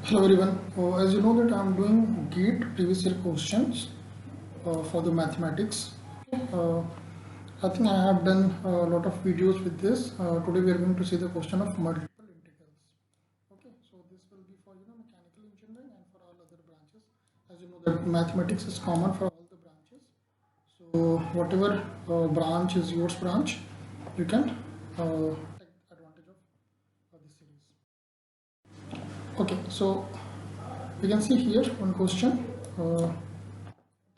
Hello everyone. As you know that I am doing GATE previous year questions for the mathematics. I think I have done a lot of videos with this. Today we are going to see the question of multiple integrals. Okay, so this will be for mechanical engineering and for all other branches. As you know that mathematics is common for all the branches. So whatever branch is yours branch, you can take advantage of this series. Okay, so you can see here one question. It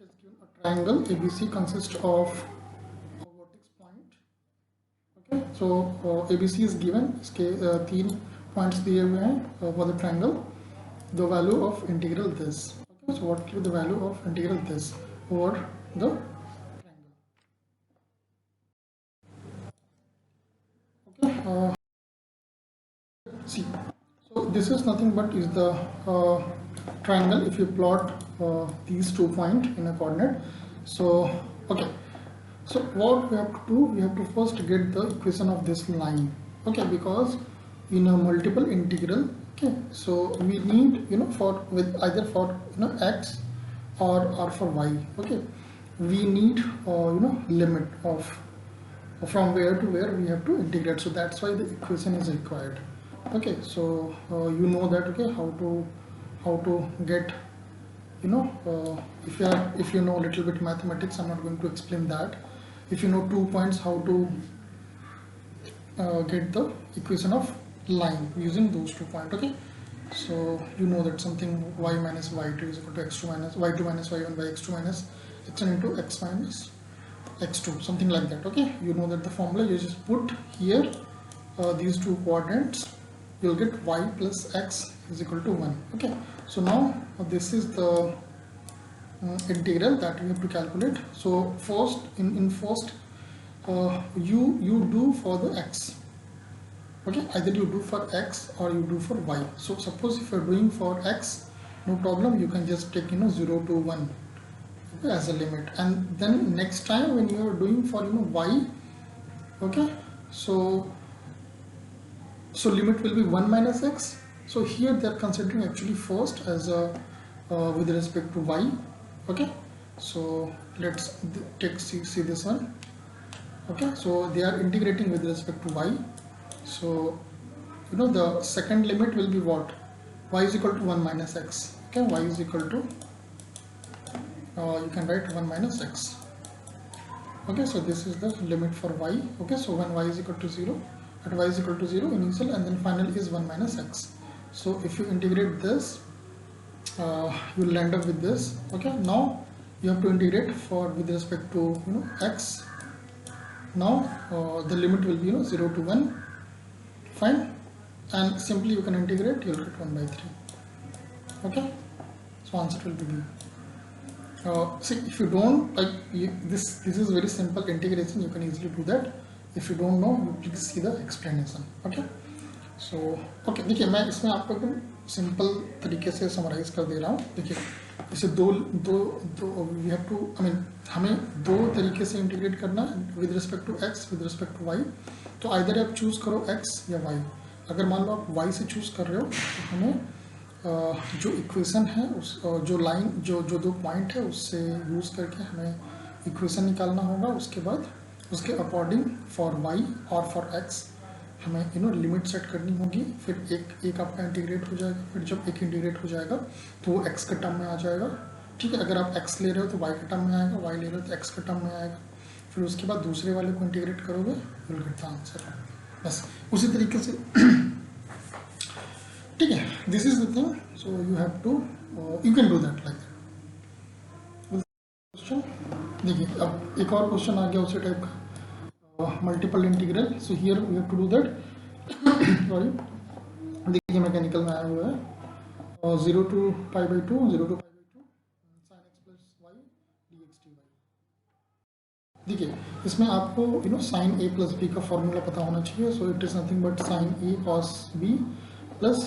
is given a triangle ABC consists of a vertex point. Okay, so ABC is given. इसके 3 points दिए हुए हैं for the triangle. The value of integral this. Okay, so what will be the value of integral this over the triangle? Okay, see. So this is nothing but is the triangle if you plot these 2 points in a coordinate. So okay, so what we have to do, we have to first get the equation of this line. Okay, because in a multiple integral, okay, so we need for with either for x or for y. Okay, we need limit of from where to where we have to integrate, so that's why the equation is required. Okay, so you know that, okay, how to get if you know a little bit mathematics, I'm not going to explain that. If you know 2 points, how to get the equation of line using those 2 points. Okay, so you know that something y minus y2 is equal to x2 minus y2 minus y1 by x2 minus x1 into x minus x2, something like that. Okay, you know that the formula, you just put here these 2 coordinates, you'll get y plus x is equal to 1. Okay, so now this is the integral that we have to calculate. So first in first you do for the x. Okay, either you do for x or you do for y. So suppose if you're doing for x, no problem, you can just take 0 to 1 as a limit, and then next time when you are doing for y, okay, so limit will be 1 minus x. So here they are considering actually first as a with respect to y. Okay, so let's see this one. Okay, so they are integrating with respect to y. So the second limit will be what? Y is equal to 1 minus x. Okay, y is equal to you can write 1 minus x. Okay, so this is the limit for y. Okay, so when y is equal to 0, at y is equal to 0 initial, and then final is 1 minus x. So if you integrate this, you will end up with this. Okay, now you have to integrate for with respect to x. Now the limit will be 0 to 1. Fine, and simply you can integrate, you will get 1 by 3. Okay, so answer will be B. See, if you don't like this is very simple integration, you can easily do that. If you don't know, you please see the explanation. Okay, so okay, देखिए मैं इसमें आपको एकदम simple तरीके से summarise कर दे रहा हूँ. देखिए इसे दो वी हैव टू हमें 2 तरीके से इंटीग्रेट करना with respect to x with respect to y. तो आइदर आप चूज करो x या y. अगर मान लो आप y से चूज कर रहे हो तो हमें जो इक्वेशन है उस जो लाइन जो 2 पॉइंट है उससे यूज़ करके हमें इक्वेशन निकालना होगा. उसके बाद उसके अकॉर्डिंग फॉर y और फॉर x हमें लिमिट सेट करनी होगी. फिर एक आपका इंटीग्रेट हो जाएगा. फिर जब एक इंटीग्रेट हो जाएगा तो वो x के टर्म में आ जाएगा. ठीक है, अगर आप x ले रहे हो तो y के टर्म में आएगा, y ले रहे हो तो x के टर्म में आएगा. फिर उसके बाद दूसरे वाले को इंटीग्रेट करोगे, you will get the answer. बस उसी तरीके से ठीक है. This is the thing. So you have to you can do that like that. Question देखिए, अब एक और क्वेश्चन आ गया उसी टाइप का, multiple integral. So here we have to do that. Sorry, देखिए मैकेनिकल में आया हुआ है 0 to pi by 2 sin x plus y dx dy. देखिए इसमें आपको साइन a प्लस b का फॉर्मूला पता होना चाहिए. So it is nothing but sine a cos b plus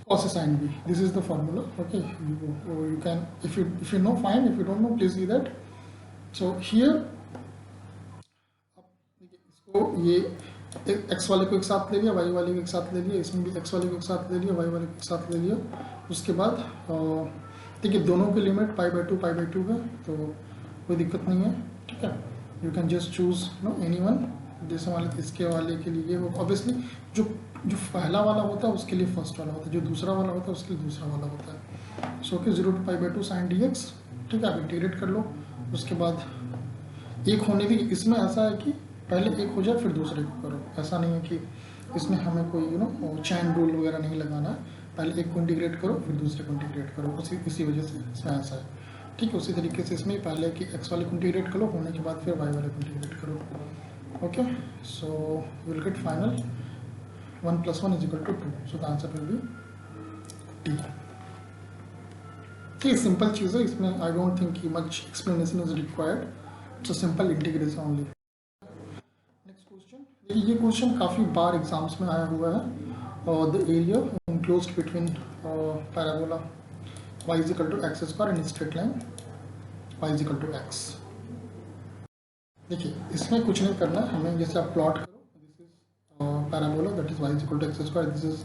cos sin b. This is the formula. Okay, you can if you know, fine. If you don't know, please do that. So here इसको ये x वाले को एक साथ ले लिया, Y वाले को एक साथ ले लिया, इसमें भी एक्स वाले को एक साथ ले लिया, वाई वाले को एक साथ ले लिया। उसके बाद देखिए दोनों की लिमिट पाई बाई टू है, तो कोई दिक्कत नहीं है, ठीक है। You can just choose no any one, जैसे वाले इसके वाले के लिए वो ऑब्वियसली जो जो पहला वाला होता है उसके लिए फर्स्ट वाला होता है, जो दूसरा वाला होता है उसके लिए दूसरा वाला होता है। सो कि 0 to pi by two sine D X, ठीक है, आप इंटीग्रेट कर लो। उसके बाद एक होने की, इसमें ऐसा है कि पहले एक हो जाए फिर दूसरे को करो, ऐसा नहीं है कि इसमें हमें कोई चैन रूल वगैरह नहीं लगाना है, पहले एक को इंटीग्रेट करो फिर दूसरे को इंटीग्रेट करो, इसी वजह से इसमें ऐसा है, ठीक है। उसी तरीके से इसमें पहले कि एक्स वाले को इंटीग्रेट करो, होने के बाद फिर वाई वाले को इंटीग्रेट करो। Okay, so will get final 1 + 1 = 2, so the answer will be D. ठीक है, सिंपल चीज़ है, इसमें आई डोंट थिंक कि much explanation is required, it's a simple integration only. Next question, ये क्वेश्चन काफ़ी बार एग्जाम्स में आया हुआ है। The area enclosed between parabola y = x² and straight line y = x। देखिए इसमें कुछ नहीं करना, हमें जैसे आप प्लॉट करो, this is parabola that is y = x², this is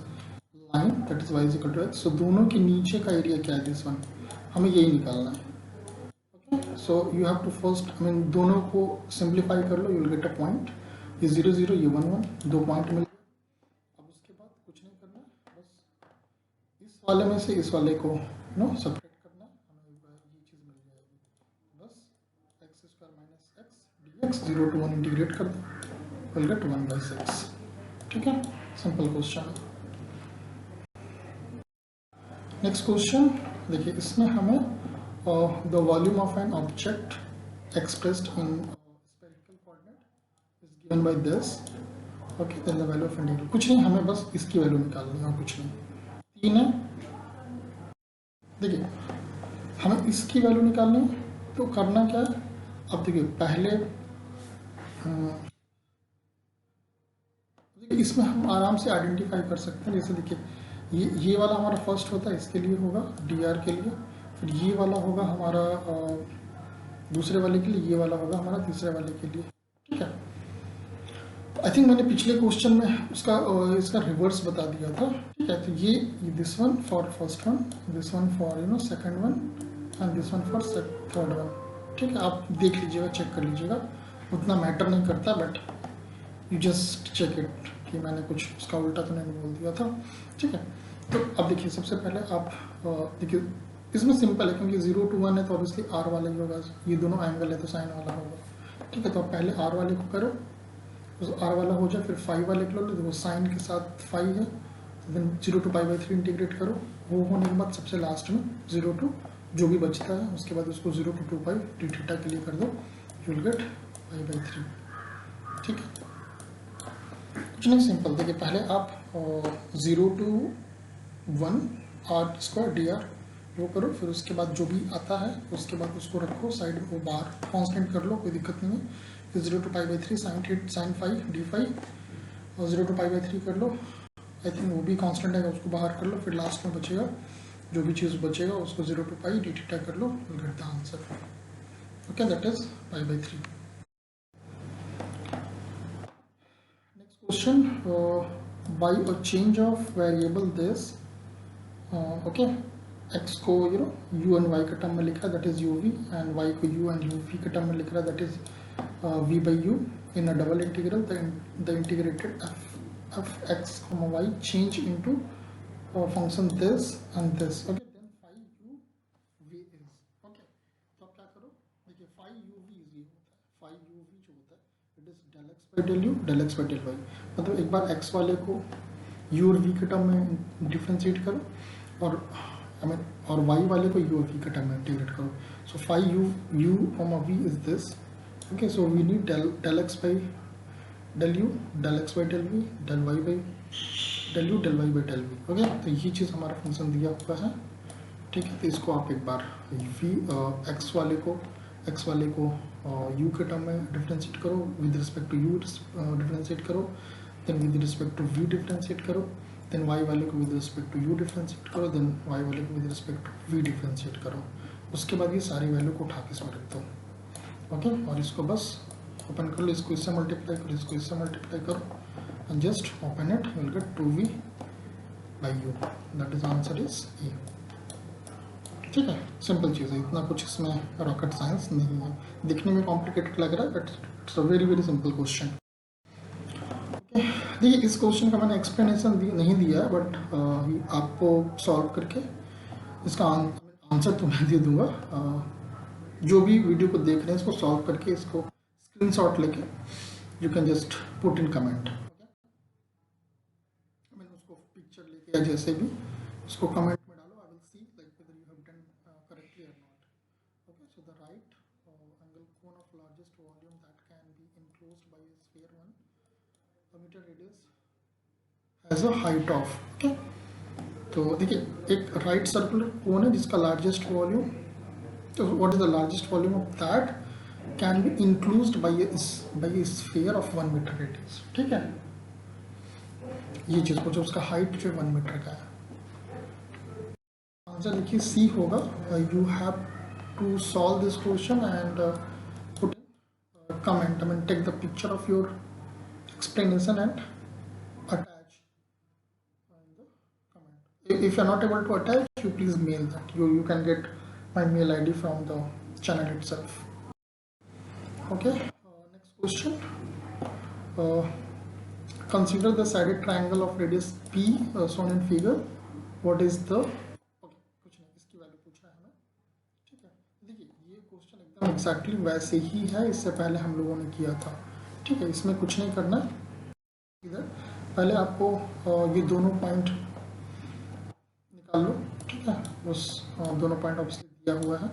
line that is y = x। सो दोनों के नीचे का एरिया क्या है, दिस वन, हमें यही निकालना है। Okay, so you have to first दोनों को सिंप्लीफाई कर लो, you will get a point, ये 0 0 ये 1 1, 2 पॉइंट मिल गए। अब उसके बाद कुछ नहीं करना, बस इस वाले में से इस वाले को सेपरेट करना, हमें ये चीज़ मिल जाएगी, बस x² - x dx 0 to 1 integrate कर दो, विल गेट 1/6, ठीक है, सिंपल क्वेश्चन। नेक्स्ट क्वेश्चन देखिए, इसमें हमें the volume of an object expressed in spherical coordinate is given by this. Okay, then the value of integral, कुछ नहीं, हमें बस इसकी वैल्यू निकालनी है और कुछ नहीं। 3 है, देखिए हमें इसकी वैल्यू निकालनी है, तो करना क्या है, अब देखिए पहले इसमें हम आराम से आइडेंटिफाई कर सकते हैं। जैसे देखिए ये वाला हमारा फर्स्ट होता है, इसके लिए होगा dr के लिए, फिर ये वाला होगा हमारा दूसरे वाले के लिए, ये वाला होगा हमारा तीसरे वाले के लिए, ठीक है। आई थिंक मैंने पिछले क्वेश्चन में उसका इसका रिवर्स बता दिया था, ठीक है। तो ये this one for first one, this one for second one and this one for third one, ठीक है। आप देख लीजिएगा, चेक कर लीजिएगा, उतना मैटर नहीं करता, but you just check it कि मैंने कुछ उसका उल्टा तो नहीं बोल दिया था, ठीक है। तो अब देखिए सबसे पहले आप देखिए इसमें सिंपल है, क्योंकि 0 to 1 है तो ऑब्वियसली r वाला ही होगा, ये दोनों एंगल है तो साइन वाला होगा, ठीक है। तो आप पहले r वाले को करो, तो r वाला हो जाए, फिर फाई वाले को लो, देखो साइन के साथ फाई है, तो देन 0 to π/3 इंटीग्रेट करो, वो होने के बाद सबसे लास्ट में 0 to जो भी बचता है उसके बाद उसको 0 to 2π dθ के लिए कर दो, यू विल गेट π/3, ठीक है। कुछ नहीं, सिंपल। देखिए पहले आप 0 to 1 r² dr वो करो, फिर उसके बाद जो भी आता है उसके बाद उसको रखो साइड में, वो बाहर कांस्टेंट कर लो, कोई दिक्कत नहीं है। फिर 0 to π/3 sin phi d∅, और 0 to π/3 कर लो, आई थिंक वो भी कांस्टेंट है, उसको बाहर कर लो। फिर लास्ट में बचेगा, जो भी चीज़ बचेगा उसको 0 to π dθ कर लो, will get the answer. Okay, that is π/3। Next question, by a change of variable this, okay, x को u एंड y के टर्म में लिखा है, that is uv, and y को u एंड uv के टर्म में लिख रहा है, that is v/u। In a double integral the integrated f x, y change into function this and this, okay, then phi u v is, okay. तो आप क्या करो, देखिए phi u v इज ये होता है, phi u v जो होता है it is del x by del u del x by del y, मतलब एक बार x वाले को u और v के टर्म में डिफ्रेंशिएट करो, और y वाले को u और v के टर्म में इंटीग्रेट करो। So phi u v is this, okay. So we need del x by del u, del x by del v, del y by del u, del y by del v, okay. तो ये चीज़ हमारा function दिया हुआ है, ठीक है। तो इसको आप एक बार x वाले को u के टर्म में डिफ्रेंशिएट करो, with respect to u differentiate करो, then with respect to v differentiate करो, देन y वाले को with respect to u differentiate करो, देन y वाले को with respect to v differentiate करो। उसके बाद ये सारी वैल्यू को उठा के इसमें रख दो, ओके। और इसको बस ओपन कर लो, इसको इससे मल्टीप्लाई करो, इसको इससे मल्टीप्लाई करो, and just open it, you will get 2v by u, that is answer is E. ठीक है, सिंपल चीज़ है, इतना कुछ इसमें रॉकेट साइंस नहीं है, दिखने में कॉम्प्लिकेटेड लग रहा है but it's a very very simple question. देखिए इस क्वेश्चन का मैंने एक्सप्लेनेशन नहीं दिया है बट आपको सॉल्व करके इसका आंसर तो मैं दे दूंगा। जो भी वीडियो को देख रहे हैं इसको सॉल्व करके इसको स्क्रीनशॉट लेके you can just put in comment, मैंने उसको पिक्चर लेके या जैसे भी उसको कमेंट में डालो, I will see like whether you have done correctly और not. Okay, so the right angle cone of largest volume that can be enclosed by a sphere 1 meter radius has a height of, okay, तो देखिए एक right circular cone है जिसका largest volume, तो what is the largest volume of that can be included by a sphere of 1 metre radius. ठीक है, ये चीज को जो उसका हाइट जो 1 मीटर का है। आंसर देखिए सी होगा। You have to solve this question and put comment, I mean take the picture of your explanation and attach in the comment. If you are not able to attach, you please mail that. You can get my mail ID from the channel itself. Okay, next question. Consider the sided triangle of radius P shown in figure. What is the, okay, कुछ नहीं, इसकी value पूछ रहा है हमें। ठीक है, देखिए ये क्वेश्चन एकदम एग्जैक्टली वैसे ही है, इससे पहले हम लोगों ने किया था। ठीक है, इसमें कुछ नहीं करना, इधर पहले आपको ये दोनों पॉइंट निकाल लो। ठीक है, उस दोनों पॉइंट ऑब्वियसली दिया हुआ है।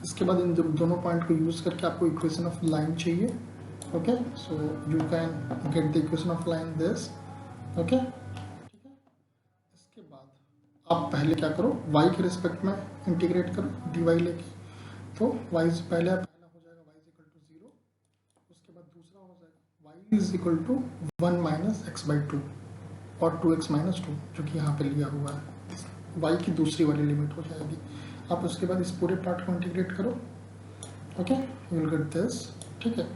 इसके बाद इन दोनों पॉइंट को यूज करके आपको इक्वेशन ऑफ लाइन चाहिए। Okay, so you can get the equation of line this. Okay, ठीक है, इसके बाद आप पहले क्या करो, y के रिस्पेक्ट में इंटीग्रेट करो dy लेके, तो y से पहले पहला हो जाएगा y इक्वल टू 0, उसके बाद दूसरा हो जाएगा y is equal to 1 minus x by 2 और 2x माइनस 2 जो कि यहाँ पे लिया हुआ है, y की दूसरी वाली लिमिट हो जाएगी। आप उसके बाद इस पूरे पार्ट को इंटीग्रेट करो। Okay, you will get this. ठीक है,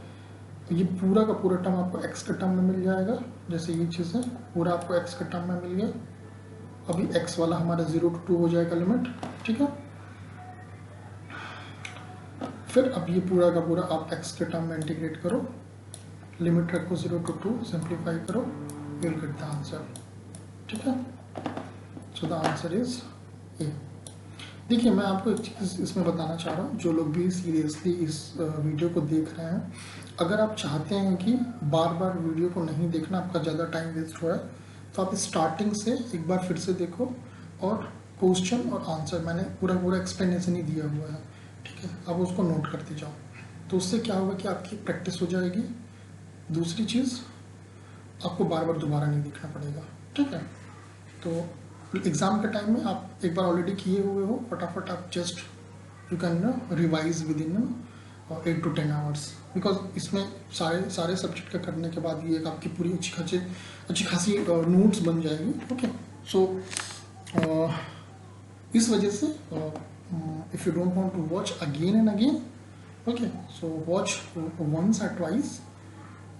ये पूरा का पूरा टर्म आपको x के टर्म में मिल जाएगा, जैसे ये चीज़ है पूरा आपको x के टर्म में मिल गया। अभी x वाला हमारा 0 to 2 हो जाएगा लिमिट। ठीक है, फिर अब ये पूरा का पूरा आप x के टर्म में इंटीग्रेट करो, लिमिट रखो 0 to 2, सिंप्लीफाई करो, you will get the answer. ठीक है, so the answer is a. देखिए मैं आपको एक चीज़ इसमें बताना चाह रहा हूँ, जो लोग भी सीरियसली इस वीडियो को देख रहे हैं, अगर आप चाहते हैं कि बार बार वीडियो को नहीं देखना, आपका ज़्यादा टाइम वेस्ट हो रहा है, तो आप स्टार्टिंग से एक बार फिर से देखो और क्वेश्चन और आंसर मैंने पूरा एक्सप्लेनेशन ही दिया हुआ है। ठीक है, आप उसको नोट करते जाओ, तो उससे क्या होगा कि आपकी प्रैक्टिस हो जाएगी। दूसरी चीज़, आपको बार बार दोबारा नहीं देखना पड़ेगा। ठीक है, तो एग्ज़ाम के टाइम में आप एक बार ऑलरेडी किए हुए हो, फटाफट आप just you can revise with in 8 to 10 hours, because इसमें सारे सब्जेक्ट का करने के बाद ये आपकी पूरी अच्छी खासी नोट्स बन जाएगी। ओके, सो इस वजह से if you don't want to watch again and again, okay, so watch once or twice,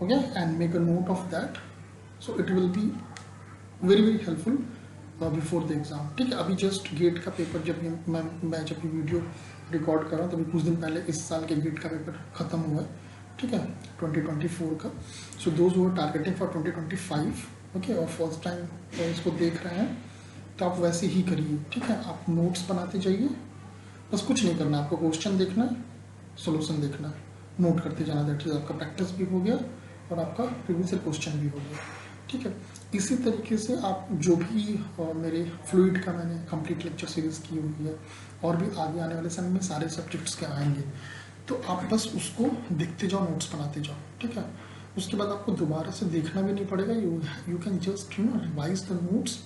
okay, and make a note of that, so it will be very helpful before the exam. ठीक है, अभी just get का paper जब मैं जब ये video record कर रहा हूँ तभी कुछ दिन पहले इस साल के गेट का पेपर ख़त्म हुआ है। ठीक है, 2024 का। So those who are targeting for 2025, okay, और फर्स्ट टाइम इसको देख रहे हैं, तो आप वैसे ही करिए। ठीक है, आप नोट्स बनाते जाइए, बस कुछ नहीं करना, आपको क्वेश्चन देखना है, सोल्यूशन देखना है, नोट करते जाना। दैट इज आपका प्रैक्टिस भी हो गया और आपका प्रीवियस क्वेश्चन भी हो गया। ठीक है, इसी तरीके से आप जो भी मेरे फ्लूइड का मैंने कंप्लीट लेक्चर सीरीज की हुई है, और भी आगे आने वाले समय में सारे सब्जेक्ट्स के आएंगे, तो आप बस उसको देखते जाओ, नोट्स बनाते जाओ। ठीक है, उसके बाद आपको दोबारा से देखना भी नहीं पड़ेगा, you can just revise the notes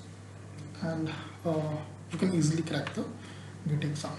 and you can easily crack the GATE exam.